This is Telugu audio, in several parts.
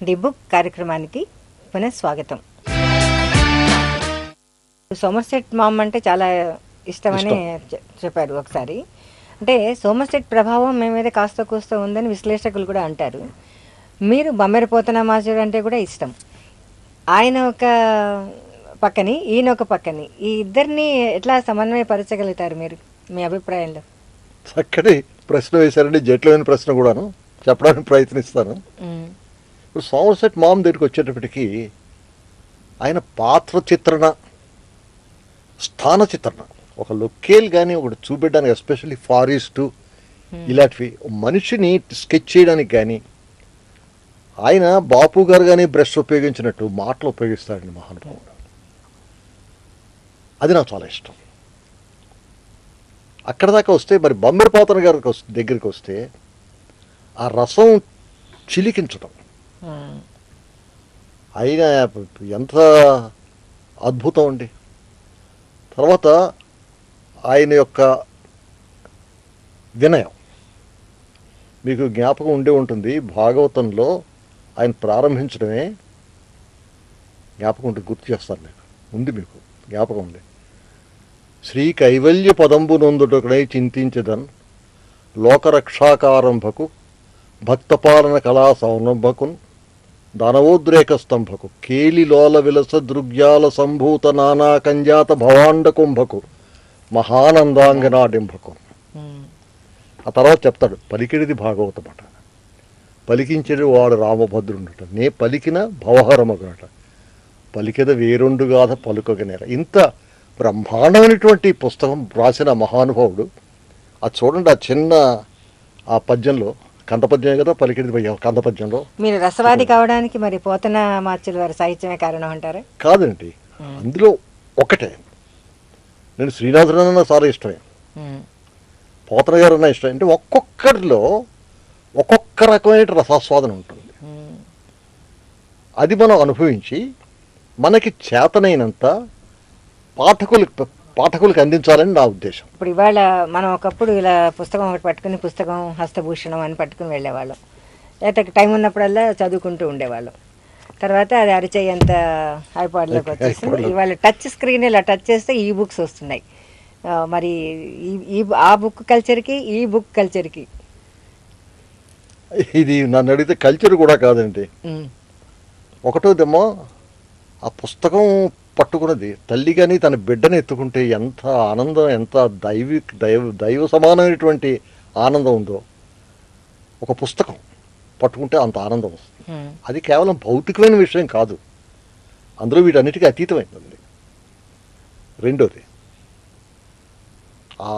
ది బుక్ కార్యక్రమానికి పునః స్వాగతం. సోమర్సెట్ మామ్ అంటే చాలా ఇష్టమని చెప్పారు ఒకసారి. అంటే సోమర్సెట్ ప్రభావం మీ మీద కాస్త కూస్త ఉందని విశ్లేషకులు కూడా అంటారు. మీరు బమ్మెరపోతన మాస్టర్ అంటే కూడా ఇష్టం. ఆయన ఒక పక్కని, ఈయన ఒక పక్కని, ఈ ఇద్దరిని ఎట్లా సమన్వయపరచగలుగుతారు మీరు మీ అభిప్రాయంలో? చక్కటి ప్రశ్న వేశారండి, జట్లమైన ప్రశ్న కూడాను చెప్పడానికి ప్రయత్నిస్తాను. ఇప్పుడు సోమర్సెట్ మామ్ దగ్గరికి వచ్చేటప్పటికి ఆయన పాత్ర చిత్రణ, స్థాన చిత్రణ, ఒక లొకేల్ కానీ ఒకటి చూపెట్టడానికి, ఎస్పెషల్లీ ఫారెస్టు ఇలాంటివి మనిషిని స్కెచ్ చేయడానికి కానీ ఆయన బాపు గారు కానీ బ్రష్ ఉపయోగించినట్టు మాటలు ఉపయోగిస్తాడండి మహానుభావుడు. అది నాకు చాలా ఇష్టం. అక్కడ దాకా వస్తే మరి బమ్మెరపోతన గారి దగ్గరికి వస్తే ఆ రసం చిలికించడం ఆయన ఎంత అద్భుతం అండి. తర్వాత ఆయన యొక్క వినయం మీకు జ్ఞాపకం ఉండే ఉంటుంది. భాగవతంలో ఆయన ప్రారంభించడమే జ్ఞాపకం ఉంటుంది, గుర్తు చేస్తాను మీకు, ఉంది మీకు జ్ఞాపకం ఉంది. శ్రీ కైవల్య పదంబు నొందుటకై చింతించదన్ లోకరక్షాకారంభకు భక్తపాలన కళా సౌరంభకున్ దానవోద్రేక స్తంభకు కేలిలోల విలస దృగ్యాల సంభూత నానా కంజాత భవాండ కుంభకు మహానందాంగనాడింభకు. ఆ తర్వాత చెప్తాడు, పలికిడిది భాగవతం అట, పలికించేది వాడు రామభద్రుడట, నే పలికిన భవహరమగనట, పలికెద వేరొండు గాథ పలుకగనేర. ఇంత బ్రహ్మాండమైనటువంటి పుస్తకం రాసిన మహానుభావుడు. అది చూడండి, ఆ చిన్న ఆ పద్యంలో, కందపద్యమే కదా పలికిడిది కందపద్యంలో. మీరు రసవాది కావడానికి మరి పోతన మాచుల వారి సాహిత్యమే కారణం అంటారా? కాదండి, అందులో ఒకటే. నేను శ్రీనాథుడన్న చాలా ఇష్టమే, పోతన గారు అన్న ఇష్టం. అంటే ఒక్కొక్కరిలో ఒక్కొక్క రకమైన రసాస్వాదన ఉంటుంది. అది మనం అనుభవించి మనకి చేతనైనంత పాఠకులకు అందించాలని నా ఉద్దేశం. ఇప్పుడు ఇవాళ మనం ఒకప్పుడు ఇలా పుస్తకం ఒకటి పట్టుకుని, పుస్తకం హస్తభూషణం అని పట్టుకుని వెళ్ళేవాళ్ళం. లేకపోతే టైం ఉన్నప్పుడల్లా చదువుకుంటూ ఉండేవాళ్ళం. తర్వాత అది అరిచేయంత ఐపాడ్లోకి వచ్చేసింది. ఇవాళ టచ్ స్క్రీన్ ఇలా టచ్ చేస్తే ఈ బుక్స్ వస్తున్నాయి. మరి ఆ బుక్ కల్చర్కి ఈ బుక్ కల్చర్కి ఇది నన్ను అడిగితే కల్చర్ కూడా కాదండి. ఒకటోదేమో ఆ పుస్తకం పట్టుకున్నది తల్లి కానీ తన బిడ్డను ఎత్తుకుంటే ఎంత ఆనందం, ఎంత దైవ సమానమైనటువంటి ఆనందం ఉందో ఒక పుస్తకం పట్టుకుంటే అంత ఆనందం వస్తుంది. అది కేవలం భౌతికమైన విషయం కాదు, అందులో వీటన్నిటికీ అతీతమైనది. రెండోది, ఆ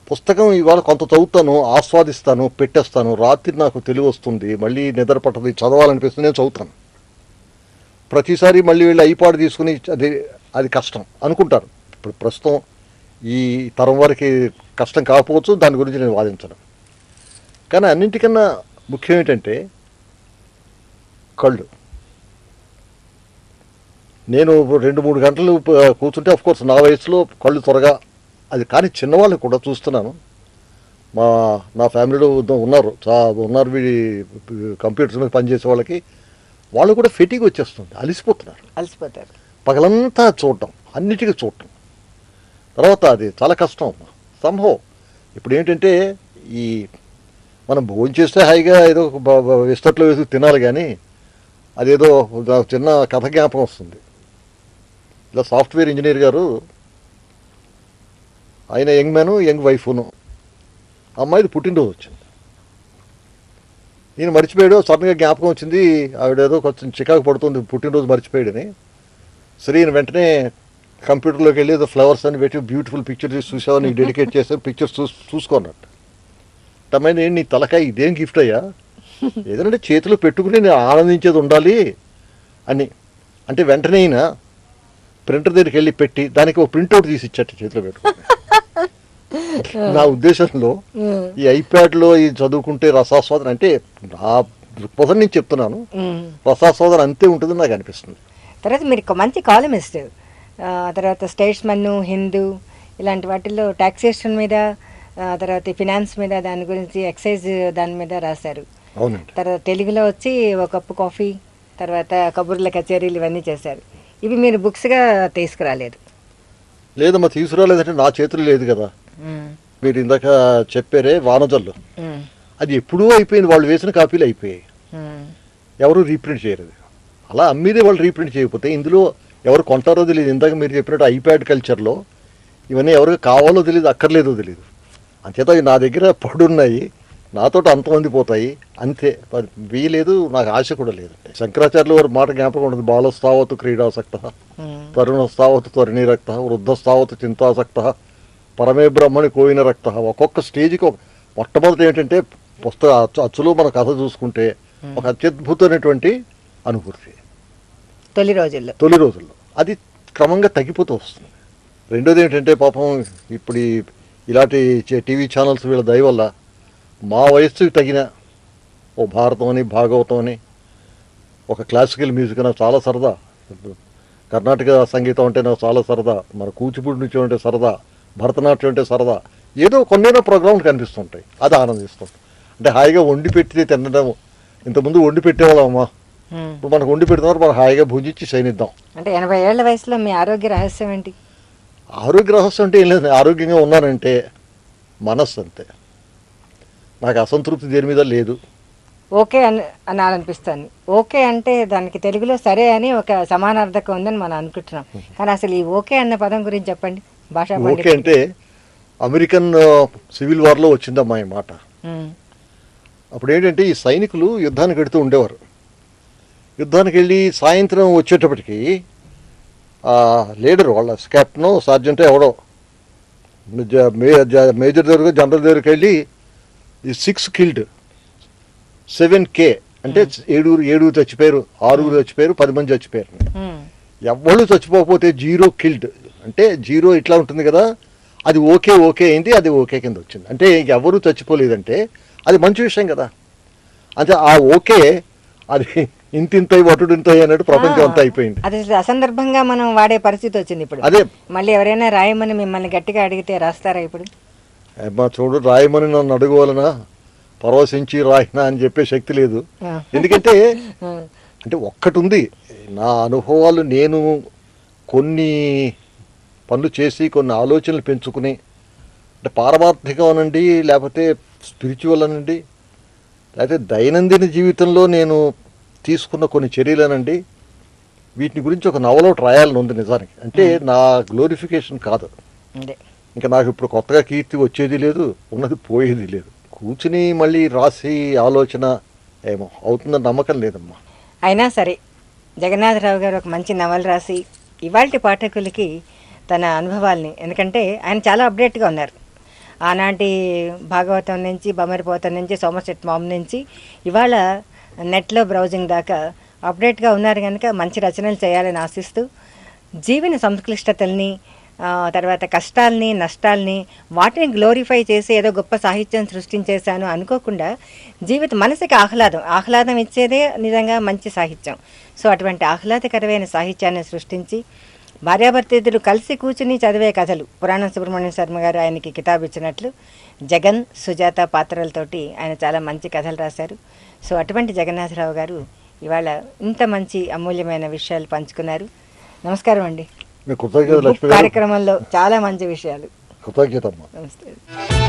పుస్తకం ఇవాళ కొంత చదువుతాను, ఆస్వాదిస్తాను, పెట్టేస్తాను, రాత్రి నాకు తెలివి వస్తుంది, మళ్ళీ నిద్ర పట్టదు, చదవాలనిపిస్తుంది, నేను చదువుతాను. ప్రతిసారి మళ్ళీ వెళ్ళి ఐపాడ్ తీసుకుని అది కష్టం అనుకుంటారు. ఇప్పుడు ప్రస్తుతం ఈ తరం వారికి కష్టం కాకపోవచ్చు, దాని గురించి నేను వాదించను. కానీ అన్నింటికన్నా ముఖ్యం ఏంటంటే కళ్ళు. నేను 2-3 గంటలు కూర్చుంటే అఫ్కోర్స్ నా వయసులో కళ్ళు త్వరగా అది, కానీ చిన్నవాళ్ళని కూడా చూస్తున్నాను. నా ఫ్యామిలీలో ఉన్నారు వీడి కంప్యూటర్స్ మీద పనిచేసే వాళ్ళకి, వాళ్ళు కూడా ఫెటీగ్ వచ్చేస్తుంది, అలసిపోతారు. పగలంతా చూడటం, అన్నిటికీ చూడటం. తర్వాత అది చాలా కష్టం సంభవం. ఇప్పుడు ఏంటంటే ఈ మనం భోజనం చేస్తే హాయిగా ఏదో విస్తట్లో వేసి తినాలి, కానీ అదేదో చిన్న కథ జ్ఞాపకం వస్తుంది. ఇలా సాఫ్ట్వేర్ ఇంజనీర్ గారు, ఆయన యంగ్ మ్యాను, యంగ్ వైఫ్ను, అమ్మాయిది పుట్టినరోజు వచ్చింది. నేను మర్చిపోయాడు, సడన్గా జ్ఞాపకం వచ్చింది, ఆవిడేదో కొంచెం చికాకు పడుతుంది, పుట్టినరోజు మర్చిపోయాడని. సరే ఈయన వెంటనే కంప్యూటర్లోకి వెళ్ళి ఏదో ఫ్లవర్స్ అని పెట్టి బ్యూటిఫుల్ పిక్చర్స్ చూసావు, నీకు డెడికేట్ చేశాను, పిక్చర్స్ చూసుకున్నట్టు. తమైంది, ఏంటి నీ తలకాయ ఇదేం గిఫ్ట్ అయ్యా, ఏదంటే చేతిలో పెట్టుకుని నేను ఆనందించేది ఉండాలి అని. అంటే వెంటనే అయినా ప్రింటర్ దగ్గరికి వెళ్ళి పెట్టి దానికి ఒక ప్రింట్అవుట్ తీసి ఇచ్చట్టు చేతిలో పెట్టుకుని. నా ఉద్దేశంలో ఈ ఐప్యాడ్లో ఈ చదువుకుంటే రసాస్వాదన, అంటే నా దృక్పథం నేను చెప్తున్నాను, రసాస్వాదన అంతే ఉంటుందని నాకు అనిపిస్తుంది. తర్వాత మీరు మంచి కాలమిస్ట్, తర్వాత స్టేట్స్మన్, హిందూ ఇలాంటి వాటిల్లో టాక్సేషన్ మీద, తర్వాత ఫినాన్స్ మీద, దాని గురించి ఎక్సైజ్ దాని మీద రాశారు. అవునండి. తర్వాత తెలుగులో వచ్చి ఒక కప్పు కాఫీ, తర్వాత కబుర్ల కచేరీలు ఇవన్నీ చేశారు. ఇవి మీరు బుక్స్గా తీసుకురాలేదు. లేదమ్మా, తీసుకురాలేదంటే నా చేతులు లేదు కదా. మీరు ఇందాక చెప్పారే వానజల్లు, అది ఎప్పుడూ అయిపోయింది. వాళ్ళు వేసిన కాపీలు అయిపోయాయి, ఎవరు రీప్రింట్ చేయరు. అలా అమ్మీదే వాళ్ళు రీప్రింట్ చేయకపోతే ఇందులో ఎవరు కొంటారో తెలియదు. ఇందాక మీరు చెప్పినట్టు ఐప్యాడ్ కల్చర్లో ఇవన్నీ ఎవరికి కావాలో తెలియదు, అక్కర్లేదో తెలియదు. అంచేత అవి నా దగ్గర పడున్నాయి, నాతో అంతమంది పోతాయి అంతే. వీలేదు, నాకు ఆశ కూడా లేదంటే. శంకరాచార్యులు వారి మాట జ్ఞాపకం ఉంటుంది, బాలస్థావతు క్రీడాసక్త, తరుణస్థావతు తరుణీరక్త, వృద్ధస్థావతు చింతాసక్త, పరమే బ్రహ్మని కోయిన రక్త. ఒక్కొక్క స్టేజ్కి మొట్టమొదటి ఏంటంటే అచ్చులో మన కథ చూసుకుంటే ఒక అత్యద్భుతమైనటువంటి అనుభూతి తొలి రోజుల్లో. అది క్రమంగా తగ్గిపోతూ వస్తుంది. రెండోది ఏంటంటే పాపం ఇప్పుడు ఇలాంటి టీవీ ఛానల్స్ వీళ్ళ దయ వల్ల మా వయస్సుకి తగిన ఓ భారతం అని, భాగవతం అని, ఒక క్లాసికల్ మ్యూజిక్ నాకు చాలా సరదా, కర్ణాటక సంగీతం అంటే నాకు చాలా సరదా, మన కూచిపూడి నుంచి అంటే సరదా, భరతనాట్యం అంటే సరదా, ఏదో కొన్నేనో ప్రోగ్రాంలు కనిపిస్తుంటాయి. అది ఆనందిస్తాం. అంటే హాయిగా వండి పెట్టి తినడం. ఇంతకుముందు వండి పెట్టేవాళ్ళం అమ్మా, ఇప్పుడు మనకు వండి పెడుతున్నారు, మనం హాయిగా భుజించి శయనిద్దాం. అంటే 80 ఏళ్ల వయసులో మీ ఆరోగ్య రహస్యం ఏంటి? ఆరోగ్య రహస్యం అంటే ఏం లేదు, ఆరోగ్యంగా ఉన్నానంటే మనస్సు అంతే. నాకు అసంతృప్తి దేని మీద లేదు. ఓకే అని అనిపిస్తుంది. ఓకే అంటే దానికి తెలుగులో సరే అని ఒక సమానార్థకం ఉందని మనం అనుకుంటున్నాం, కానీ అసలు ఈ ఓకే అన్న పదం గురించి చెప్పండి. భాషా ఓకే అంటే అమెరికన్ సివిల్ వార్లో వచ్చిందమ్మా ఈ మాట. అప్పుడు ఏంటంటే ఈ సైనికులు యుద్ధానికి వెళుతూ ఉండేవారు. యుద్ధానికి వెళ్ళి సాయంత్రం వచ్చేటప్పటికి లీడర్ వాళ్ళ కెప్టెన్ సార్జెంట్ ఎవడో మేజర్ దగ్గర జనరల్ దగ్గరికి వెళ్ళి ఈ 6 killed 7K అంటే 7 చచ్చిపోయారు, 6 చచ్చిపోయారు, 10 మంది చచ్చిపోయారు. ఎవరు చచ్చిపోకపోతే 0 killed అంటే 0 ఇట్లా ఉంటుంది కదా, అది ఓకే అయింది, అది ఓకే కింద వచ్చింది. అంటే ఎవరు చచ్చిపోలేదంటే అది మంచి విషయం కదా. అంటే ఆ ఓకే అది ఇంతింతయి వటుడింతయి అన్నట్టు ప్రపంచం అంతా అయిపోయింది. అది అసందర్భంగా మనం వాడే పరిస్థితి వచ్చింది ఇప్పుడు. అదే మళ్ళీ ఎవరైనా రాయమని మిమ్మల్ని గట్టిగా అడిగితే రాస్తారా ఇప్పుడు? అమ్మా చూడు, రాయమని నన్ను అడుగువలనా, పరవశించి రాయినా అని చెప్పే శక్తి లేదు. ఎందుకంటే అంటే ఒక్కటి ఉంది, నా అనుభవాలు నేను కొన్ని పనులు చేసి కొన్ని ఆలోచనలు పెంచుకుని, అంటే పారమార్థికం అనండి, లేకపోతే స్పిరిచువల్ అనండి, లేకపోతే దైనందిన జీవితంలో నేను తీసుకున్న కొన్ని చర్యలనండి, వీటిని గురించి ఒక నవలో రాయాలని ఉంది నిజానికి. అంటే నా గ్లోరిఫికేషన్ కాదు. ఇంకా నాకు ఇప్పుడు కొత్తగా కీర్తి వచ్చేది లేదు, ఉన్నది పోయేది లేదు. కూర్చుని మళ్ళీ రాసి ఆలోచన ఏమో అవుతుందని నమ్మకం లేదమ్మా. అయినా సరే జగన్నాథరావు గారు ఒక మంచి నవల రాసి ఇవాళ పాఠకులకి తన అనుభవాల్ని, ఎందుకంటే ఆయన చాలా అప్డేట్గా ఉన్నారు. ఆనాటి భాగవతం నుంచి, బొమ్మరిపోతం నుంచి, సోమర్సెట్ మామ్ నుంచి ఇవాళ నెట్లో బ్రౌజింగ్ దాకా అప్డేట్గా ఉన్నారు. కనుక మంచి రచనలు చేయాలని ఆశిస్తూ జీవన సంక్లిష్టతల్ని, తర్వాత కష్టాల్ని, నష్టాల్ని, వాటిని గ్లోరిఫై చేసి ఏదో గొప్ప సాహిత్యం సృష్టించేశాను అనుకోకుండా మనసుకి ఆహ్లాదం ఇచ్చేదే నిజంగా మంచి సాహిత్యం. సో అటువంటి ఆహ్లాదకరమైన సాహిత్యాన్ని సృష్టించి భార్యాభర్తలు కలిసి కూర్చుని చదివే కథలు, పురాణం సుబ్రహ్మణ్యం శర్మ గారు ఆయనకి కితాబు ఇచ్చినట్లు జగన్, సుజాత పాత్రలతోటి ఆయన చాలా మంచి కథలు రాశారు. సో అటువంటి జగన్నాథరావు గారు ఇవాళ ఇంత మంచి అమూల్యమైన విషయాలు పంచుకున్నారు. నమస్కారం అండి. కార్యక్రమంలో చాలా మంచి విషయాలు. కృతజ్ఞత. నమస్తే.